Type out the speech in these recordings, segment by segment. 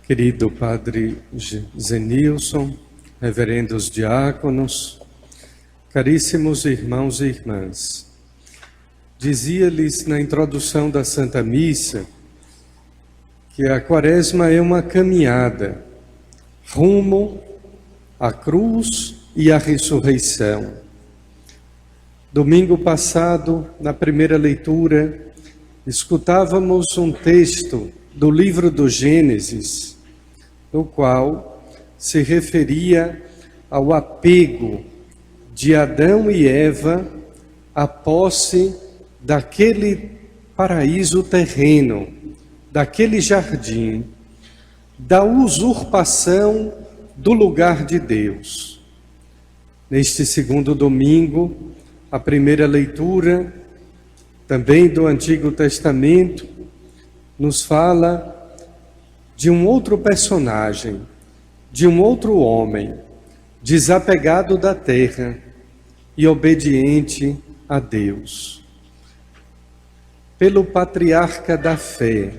Querido Padre Zenilson, reverendos diáconos, caríssimos irmãos e irmãs, dizia-lhes na introdução da Santa Missa que a Quaresma é uma caminhada rumo à cruz e à ressurreição. Domingo passado, na primeira leitura, escutávamos um texto do livro do Gênesis, no qual se referia ao apego de Adão e Eva à posse daquele paraíso terreno, daquele jardim, da usurpação do lugar de Deus. Neste segundo domingo, a primeira leitura, também do Antigo Testamento, nos fala de um outro personagem, de um outro homem, desapegado da terra e obediente a Deus. Pelo patriarca da fé,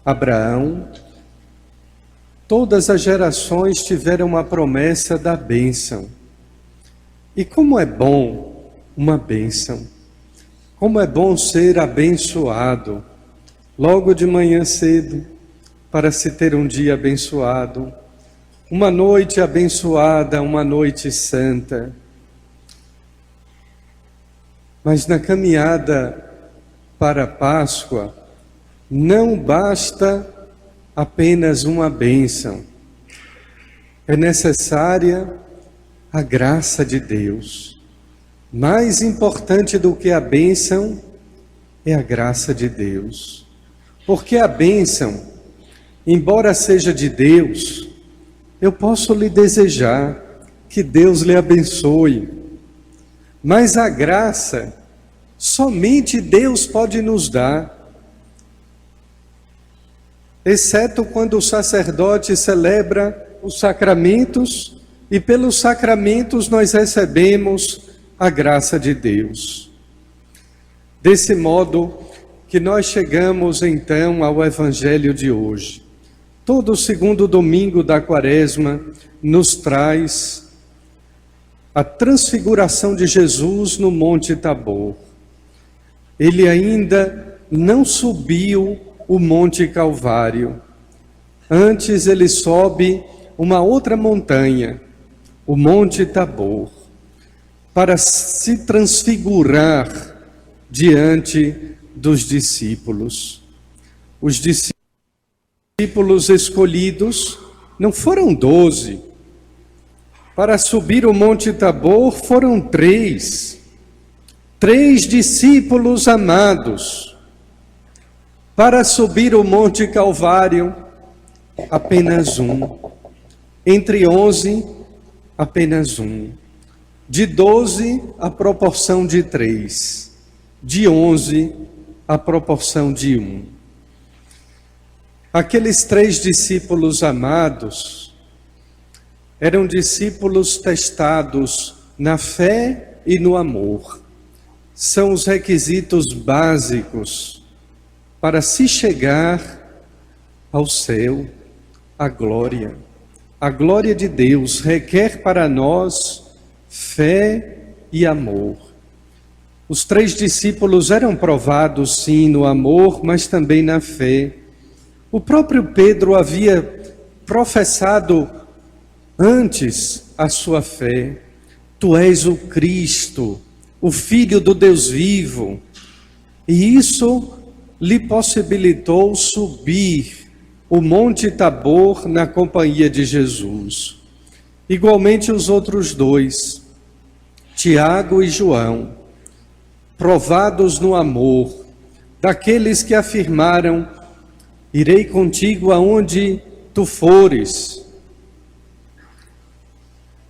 Abraão, todas as gerações tiveram a promessa da bênção. E como é bom uma bênção, como é bom ser abençoado, logo de manhã cedo, para se ter um dia abençoado, uma noite abençoada, uma noite santa. Mas na caminhada para a Páscoa, não basta apenas uma bênção. É necessária a graça de Deus. Mais importante do que a bênção é a graça de Deus. Porque a bênção, embora seja de Deus, eu posso lhe desejar que Deus lhe abençoe. Mas a graça, somente Deus pode nos dar. Exceto quando o sacerdote celebra os sacramentos, e pelos sacramentos nós recebemos a graça de Deus. Desse modo que nós chegamos então ao Evangelho de hoje. Todo o segundo domingo da Quaresma nos traz a transfiguração de Jesus no Monte Tabor. Ele ainda não subiu o Monte Calvário. Antes ele sobe uma outra montanha, o Monte Tabor, para se transfigurar diante dos discípulos. Os discípulos escolhidos não foram 12. Para subir o Monte Tabor foram 3. 3 discípulos amados. Para subir o Monte Calvário, apenas 1. Entre 11, apenas 1. De 12, a proporção de 3. De 11, a proporção de 1. Aqueles 3 discípulos amados eram discípulos testados na fé e no amor. São os requisitos básicos para se chegar ao céu, à glória. A glória de Deus requer para nós fé e amor. Os 3 discípulos eram provados, sim, no amor, mas também na fé. O próprio Pedro havia professado antes a sua fé. Tu és o Cristo, o Filho do Deus vivo. E isso lhe possibilitou subir o Monte Tabor na companhia de Jesus. Igualmente os outros 2, Tiago e João, provados no amor, daqueles que afirmaram: irei contigo aonde tu fores.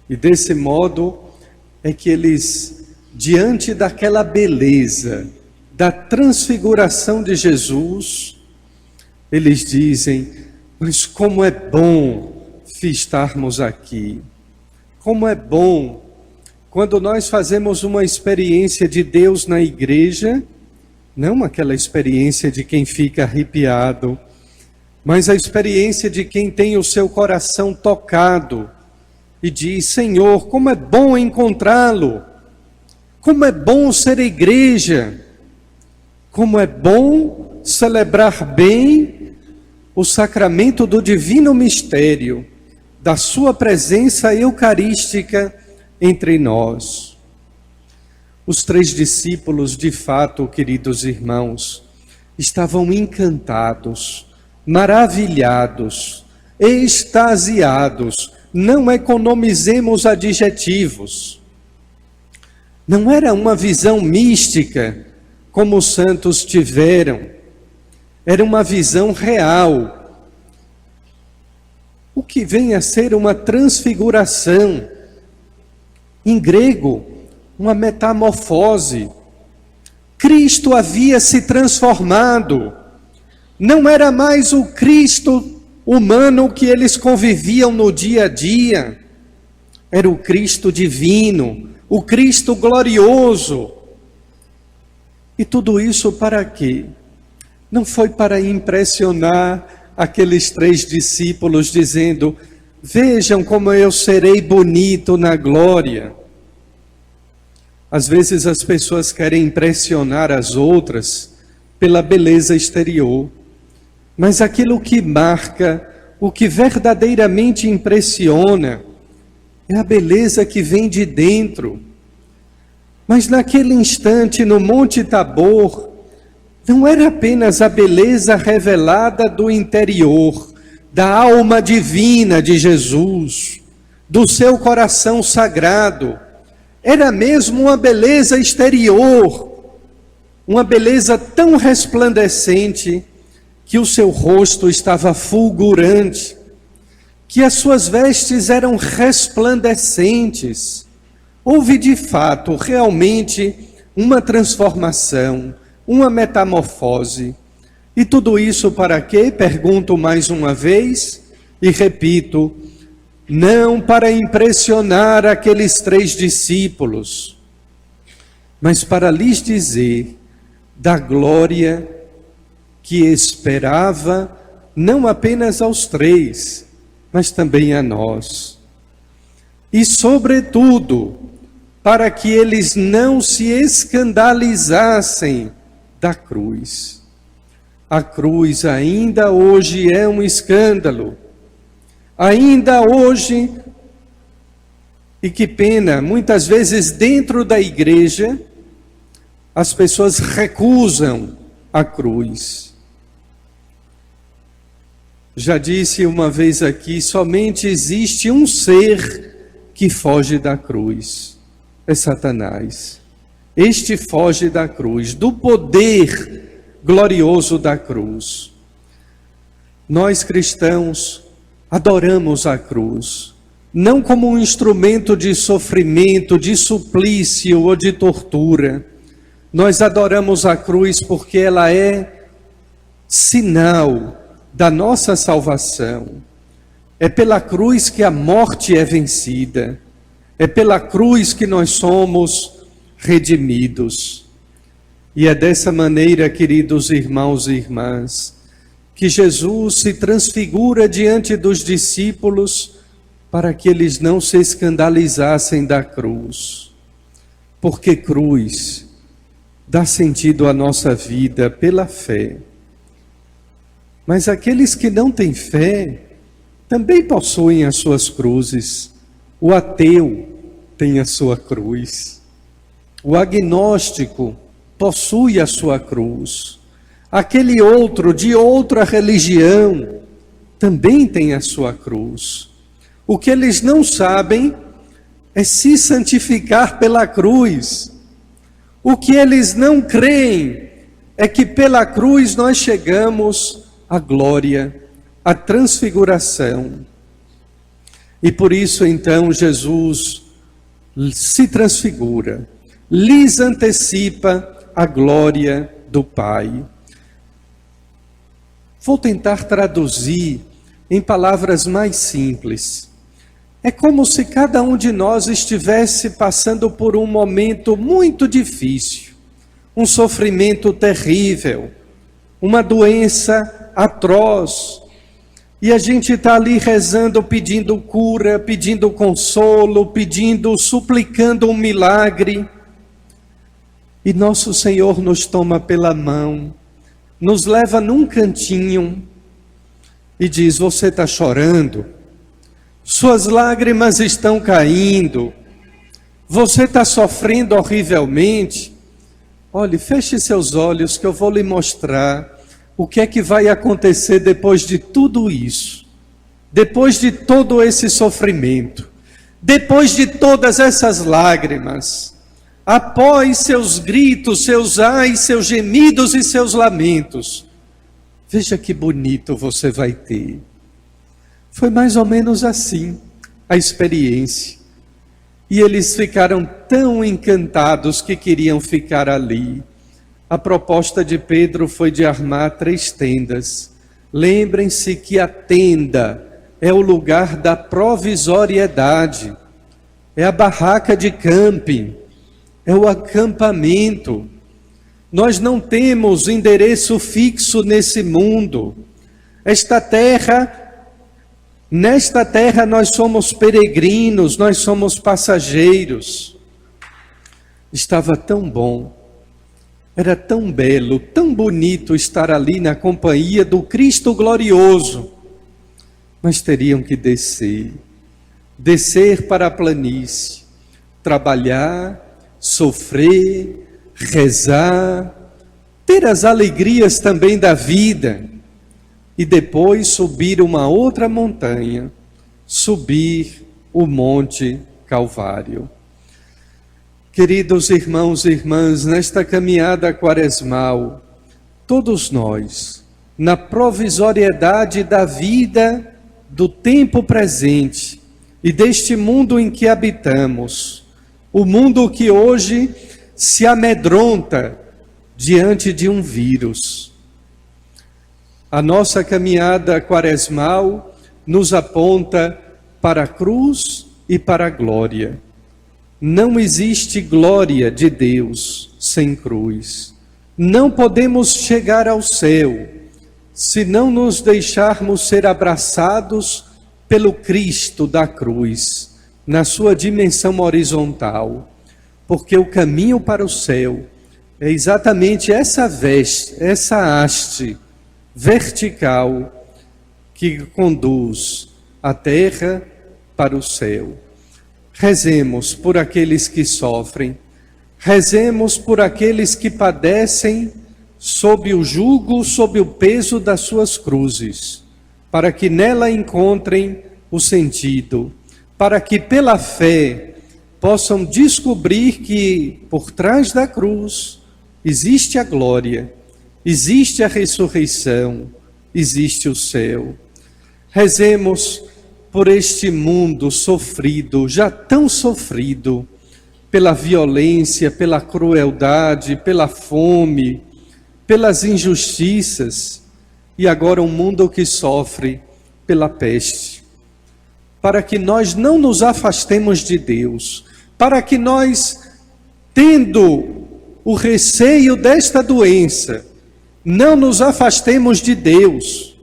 E desse modo é que eles, diante daquela beleza, da transfiguração de Jesus, eles dizem: mas como é bom estarmos aqui, como é bom quando nós fazemos uma experiência de Deus na igreja, não aquela experiência de quem fica arrepiado, mas a experiência de quem tem o seu coração tocado e diz: Senhor, como é bom encontrá-lo, como é bom ser igreja, como é bom celebrar bem o sacramento do divino mistério, da sua presença eucarística entre nós. Os 3 discípulos, de fato, queridos irmãos, estavam encantados, maravilhados, extasiados. Não economizemos adjetivos. Não era uma visão mística, como os santos tiveram. Era uma visão real. O que vem a ser uma transfiguração. Em grego, uma metamorfose. Cristo havia se transformado. Não era mais o Cristo humano que eles conviviam no dia a dia. Era o Cristo divino, o Cristo glorioso. E tudo isso para quê? Não foi para impressionar aqueles 3 discípulos dizendo: vejam como eu serei bonito na glória. Às vezes as pessoas querem impressionar as outras pela beleza exterior. Mas aquilo que marca, o que verdadeiramente impressiona, é a beleza que vem de dentro. Mas naquele instante, no Monte Tabor, não era apenas a beleza revelada do interior, da alma divina de Jesus, do seu coração sagrado. Era mesmo uma beleza exterior, uma beleza tão resplandecente, que o seu rosto estava fulgurante, que as suas vestes eram resplandecentes. Houve de fato, realmente, uma transformação, uma metamorfose. E tudo isso para quê? Pergunto mais uma vez e repito: não para impressionar aqueles 3 discípulos, mas para lhes dizer da glória que esperava não apenas aos 3, mas também a nós. E sobretudo, para que eles não se escandalizassem da cruz. A cruz ainda hoje é um escândalo. Ainda hoje, e que pena, muitas vezes dentro da igreja, as pessoas recusam a cruz. Já disse uma vez aqui, somente existe um ser que foge da cruz. É Satanás. Este foge da cruz, do poder glorioso da cruz. Nós cristãos adoramos a cruz, não como um instrumento de sofrimento, de suplício ou de tortura. Nós adoramos a cruz porque ela é sinal da nossa salvação. É pela cruz que a morte é vencida. É pela cruz que nós somos redimidos. E é dessa maneira, queridos irmãos e irmãs, que Jesus se transfigura diante dos discípulos para que eles não se escandalizassem da cruz. Porque cruz dá sentido à nossa vida pela fé. Mas aqueles que não têm fé também possuem as suas cruzes. O ateu tem a sua cruz. O agnóstico possui a sua cruz. Aquele outro de outra religião também tem a sua cruz. O que eles não sabem é se santificar pela cruz. O que eles não creem é que pela cruz nós chegamos à glória, à transfiguração. E por isso então Jesus se transfigura, lhes antecipa a glória do Pai. Vou tentar traduzir em palavras mais simples. É como se cada um de nós estivesse passando por um momento muito difícil, um sofrimento terrível, uma doença atroz, E a gente está ali rezando, pedindo cura, pedindo consolo, pedindo, suplicando um milagre. E nosso Senhor nos toma pela mão, nos leva num cantinho e diz: você está chorando, suas lágrimas estão caindo, você está sofrendo horrivelmente. Olhe, feche seus olhos que eu vou lhe mostrar o que é que vai acontecer depois de tudo isso, depois de todo esse sofrimento, depois de todas essas lágrimas, após seus gritos, seus ais, seus gemidos e seus lamentos. Veja que bonito você vai ter. Foi mais ou menos assim a experiência. E eles ficaram tão encantados que queriam ficar ali. A proposta de Pedro foi de armar 3 tendas. Lembrem-se que a tenda é o lugar da provisoriedade, é a barraca de camping, é o acampamento. Nós não temos endereço fixo nesse mundo. Nesta terra nós somos peregrinos, nós somos passageiros. Estava tão bom, era tão belo, tão bonito estar ali na companhia do Cristo glorioso. Mas teriam que descer para a planície, trabalhar, sofrer, rezar, ter as alegrias também da vida, e depois subir uma outra montanha, subir o Monte Calvário. Queridos irmãos e irmãs, nesta caminhada quaresmal, todos nós, na provisoriedade da vida, do tempo presente e deste mundo em que habitamos, o mundo que hoje se amedronta diante de um vírus. A nossa caminhada quaresmal nos aponta para a cruz e para a glória. Não existe glória de Deus sem cruz. Não podemos chegar ao céu se não nos deixarmos ser abraçados pelo Cristo da cruz, na sua dimensão horizontal. Porque o caminho para o céu é exatamente essa haste vertical que conduz a terra para o céu. Rezemos por aqueles que sofrem, rezemos por aqueles que padecem sob o jugo, sob o peso das suas cruzes, para que nela encontrem o sentido, para que pela fé possam descobrir que por trás da cruz existe a glória, existe a ressurreição, existe o céu. Rezemos por este mundo sofrido, já tão sofrido, pela violência, pela crueldade, pela fome, pelas injustiças, e agora um mundo que sofre pela peste. Para que nós não nos afastemos de Deus, para que nós, tendo o receio desta doença, não nos afastemos de Deus.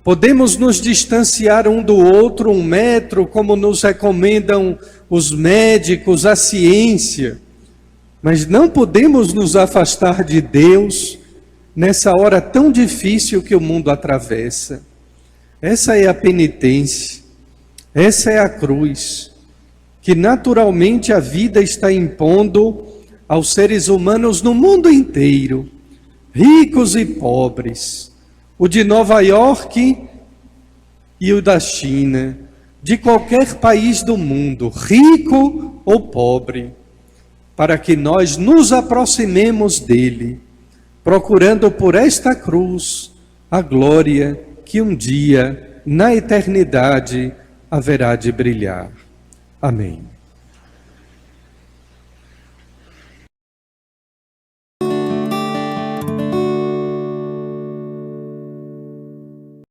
Podemos nos distanciar um do outro 1 metro, como nos recomendam os médicos, a ciência, mas não podemos nos afastar de Deus nessa hora tão difícil que o mundo atravessa. Essa é a penitência, essa é a cruz, que naturalmente a vida está impondo aos seres humanos no mundo inteiro, ricos e pobres, o de Nova York e o da China, de qualquer país do mundo, rico ou pobre, para que nós nos aproximemos dele, procurando por esta cruz a glória que um dia, na eternidade, haverá de brilhar. Amém.